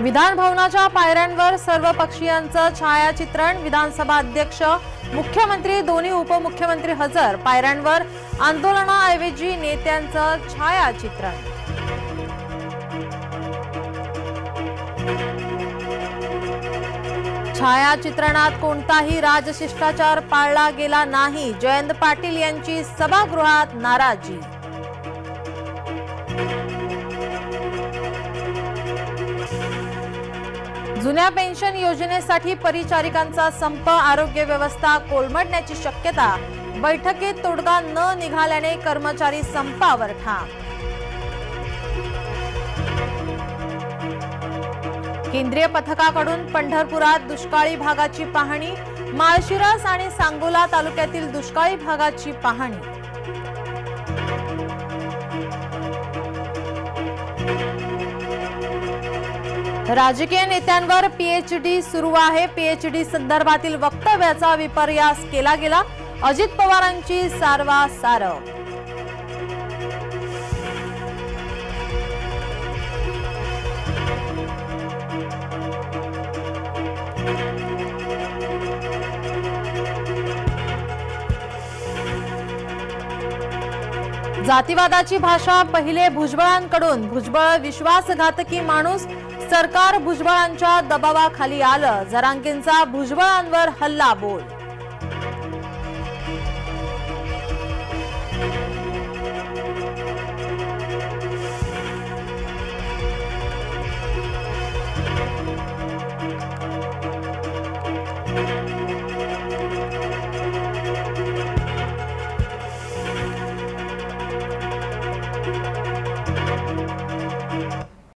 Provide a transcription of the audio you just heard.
विधान भवनाच्या पायऱ्यांवर सर्व पक्षीयांचं छायाचित्रण। विधानसभा अध्यक्ष, मुख्यमंत्री, दोन्ही उपमुख्यमंत्री हजर। पायऱ्यांवर आंदोलनाऐवजी नेत्यांचं छायाचित्रण। छायाचित्रणात कोणताही राजशिष्टाचार पाळला गेला नाही। जयंत पाटील यांची सभागृहात नाराजी। जुन्या पेन्शन योजनेसाठी परिचारिकांचा संप। आरोग्य व्यवस्था कोलमडण्याची शक्यता। बैठकीत तोडगा न निघाल्याने कर्मचारी संपावर ठाम। केंद्रीय पथकाकडून पंढरपुरात दुष्काळी भागाची पाहणी। माळशिरस आणि सांगोला तालुक्यातील दुष्काळी भागाची पाहणी। राजकीय नेत्यांवर पीएचडी सुरू आहे। पीएचडी संदर्भातील वक्तव्याचा विपर्यास केला गेला। अजित पवारांची सारवासारव। जातीवादाची भाषा पहिले भुजबळांकडून। भुजबळ विश्वासघातकी माणूस। सरकार भुजबळांच्या दबावाखाली आलं। जरांगेंचा भुजबळांवर हल्ला बोल।